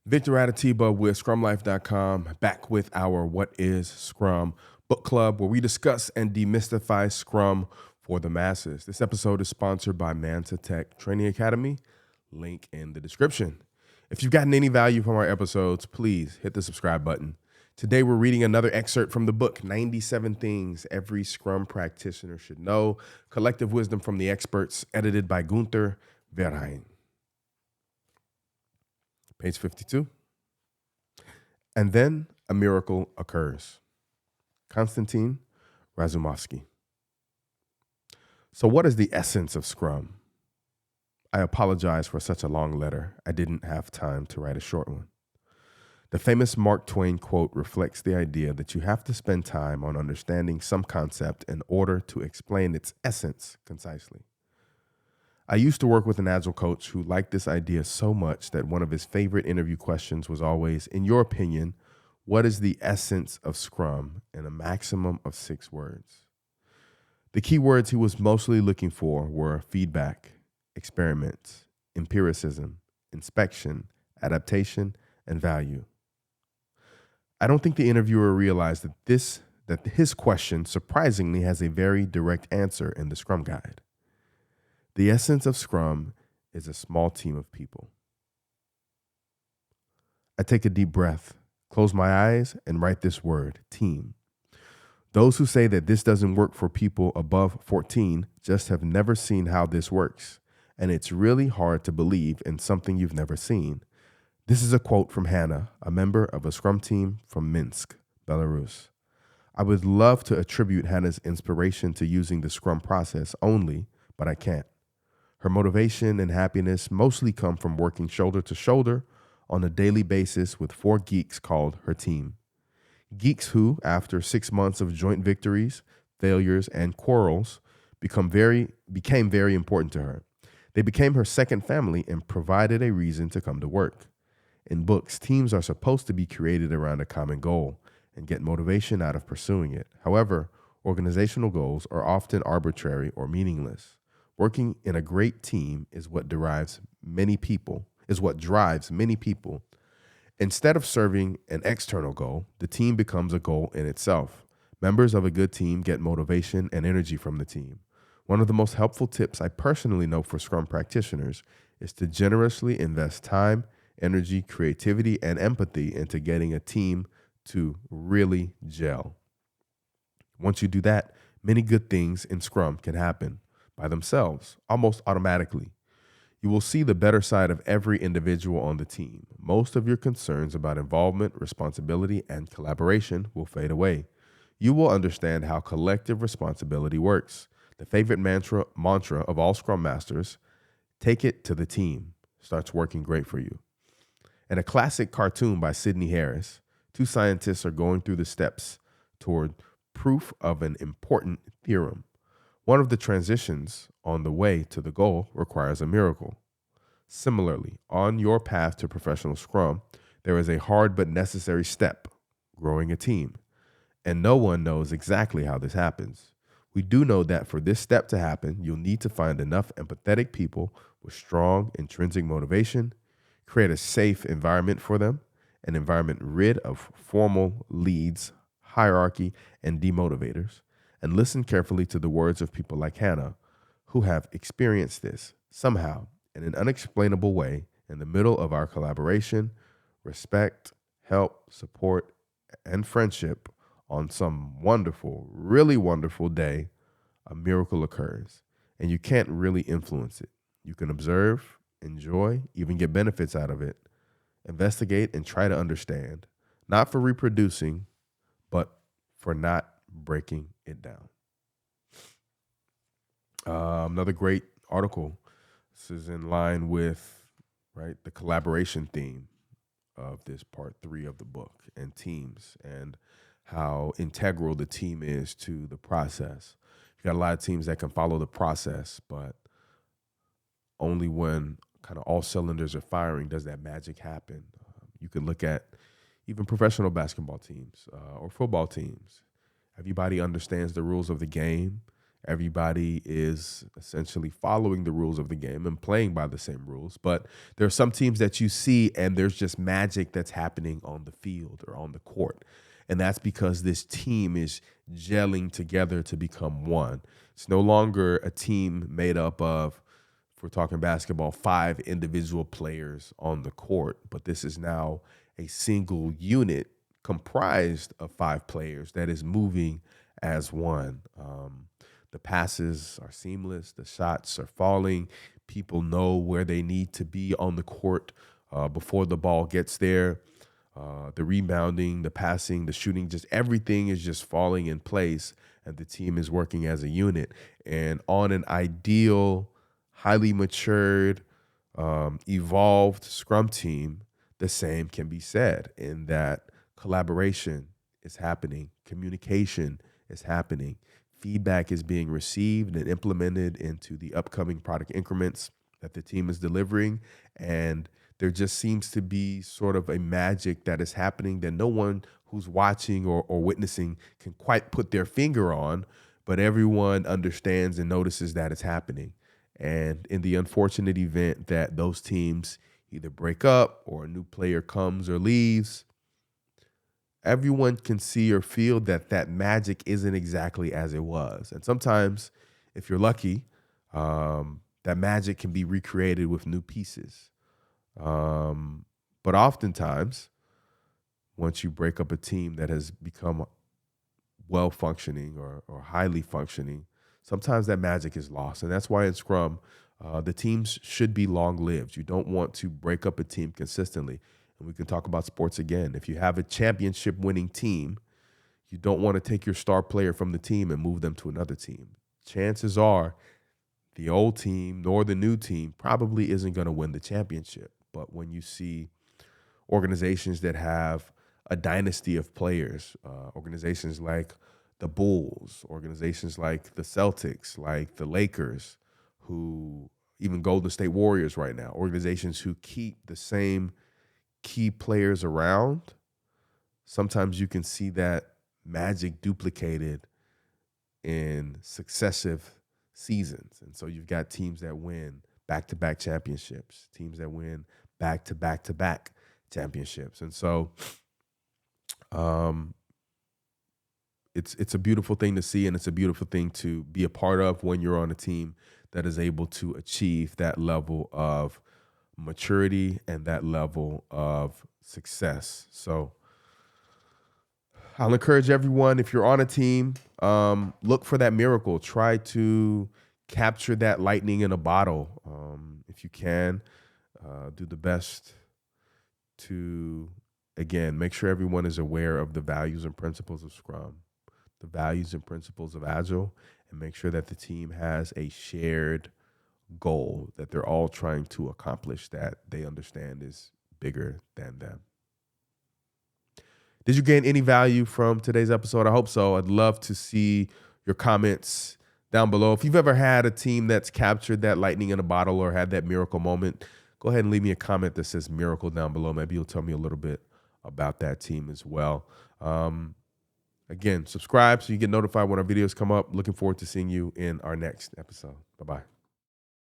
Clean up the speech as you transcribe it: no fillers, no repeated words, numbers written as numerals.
Victor Adatiba with ScrumLife.com, back with our What is Scrum book club, where we discuss and demystify Scrum for the masses. This episode is sponsored by Manta Tech Training Academy, link in the description. If you've gotten any value from our episodes, please hit the subscribe button. Today, we're reading another excerpt from the book, 97 Things Every Scrum Practitioner Should Know, Collective Wisdom from the Experts, edited by Gunther Verheyen. Page 52. And then a miracle occurs. Konstantin Razumovsky. So what is the essence of Scrum? I apologize for such a long letter. I didn't have time to write a short one. The famous Mark Twain quote reflects the idea that you have to spend time on understanding some concept in order to explain its essence concisely. I used to work with an Agile coach who liked this idea so much that one of his favorite interview questions was always, in your opinion, what is the essence of Scrum in a maximum of 6 words? The key words he was mostly looking for were feedback, experiments, empiricism, inspection, adaptation, and value. I don't think the interviewer realized that his question surprisingly has a very direct answer in the Scrum Guide. The essence of Scrum is a small team of people. I take a deep breath, close my eyes, and write this word, team. Those who say that this doesn't work for people above 14 just have never seen how this works, and it's really hard to believe in something you've never seen. This is a quote from Hannah, a member of a Scrum team from Minsk, Belarus. I would love to attribute Hannah's inspiration to using the Scrum process only, but I can't. Her motivation and happiness mostly come from working shoulder to shoulder on a daily basis with 4 geeks called her team. Geeks who, after 6 months of joint victories, failures, and quarrels, became very important to her. They became her second family and provided a reason to come to work. In books, teams are supposed to be created around a common goal and get motivation out of pursuing it. However, organizational goals are often arbitrary or meaningless. Working in a great team is what drives many people. Instead of serving an external goal, the team becomes a goal in itself. Members of a good team get motivation and energy from the team. One of the most helpful tips I personally know for Scrum practitioners is to generously invest time, energy, creativity, and empathy into getting a team to really gel. Once you do that, many good things in Scrum can happen by themselves, almost automatically. You will see the better side of every individual on the team. Most of your concerns about involvement, responsibility, and collaboration will fade away. You will understand how collective responsibility works. The favorite mantra of all Scrum Masters, take it to the team, starts working great for you. In a classic cartoon by Sidney Harris, 2 scientists are going through the steps toward proof of an important theorem. One of the transitions on the way to the goal requires a miracle. Similarly, on your path to professional Scrum, there is a hard but necessary step, growing a team. And no one knows exactly how this happens. We do know that for this step to happen, you'll need to find enough empathetic people with strong intrinsic motivation, create a safe environment for them, an environment rid of formal leads, hierarchy, and demotivators, and listen carefully to the words of people like Hannah, who have experienced this somehow in an unexplainable way in the middle of our collaboration, respect, help, support, and friendship. On some wonderful, really wonderful day, a miracle occurs, and you can't really influence it. You can observe, enjoy, even get benefits out of it, investigate, and try to understand, not for reproducing, but for not breaking it down. Another great article. This is in line with the collaboration theme of this part 3 of the book, and teams, and how integral the team is to the process. You got a lot of teams that can follow the process, but only when kind of all cylinders are firing does that magic happen. You can look at even professional basketball teams or football teams. Everybody understands the rules of the game. Everybody is essentially following the rules of the game and playing by the same rules. But there are some teams that you see and there's just magic that's happening on the field or on the court. And that's because this team is gelling together to become one. It's no longer a team made up of, if we're talking basketball, 5 individual players on the court, but this is now a single unit comprised of 5 players that is moving as one. The passes are seamless. The shots are falling. People know where they need to be on the court before the ball gets there. The rebounding, the passing, the shooting, just everything is just falling in place, and the team is working as a unit. And on an ideal, highly matured, evolved Scrum team, the same can be said in that collaboration is happening, communication is happening, feedback is being received and implemented into the upcoming product increments that the team is delivering. And there just seems to be sort of a magic that is happening that no one who's watching or witnessing can quite put their finger on, but everyone understands and notices that it's happening. And in the unfortunate event that those teams either break up or a new player comes or leaves, everyone can see or feel that that magic isn't exactly as it was. And sometimes, if you're lucky, that magic can be recreated with new pieces. But oftentimes, once you break up a team that has become well functioning or highly functioning, sometimes that magic is lost. And that's why in Scrum, the teams should be long lived. You don't want to break up a team consistently. And we can talk about sports again. If you have a championship winning team, you don't want to take your star player from the team and move them to another team. Chances are the old team nor the new team probably isn't going to win the championship. But when you see organizations that have a dynasty of players, organizations like the Bulls, organizations like the Celtics, like the Lakers, who even Golden State Warriors right now, organizations who keep the same key players around, sometimes you can see that magic duplicated in successive seasons. And so you've got teams that win back-to-back championships, teams that win back-to-back-to-back championships. And so it's a beautiful thing to see, and it's a beautiful thing to be a part of when you're on a team that is able to achieve that level of maturity and that level of success. So I'll encourage everyone, if you're on a team, look for that miracle. Try to capture that lightning in a bottle. If you can, do the best to, again, make sure everyone is aware of the values and principles of Scrum, the values and principles of Agile, and make sure that the team has a shared goal that they're all trying to accomplish that they understand is bigger than them. Did you gain any value from today's episode? I hope so. I'd love to see your comments down below. If you've ever had a team that's captured that lightning in a bottle or had that miracle moment, go ahead and leave me a comment that says miracle down below. Maybe you'll tell me a little bit about that team as well. Again, subscribe so you get notified when our videos come up. Looking forward to seeing you in our next episode. Bye-bye.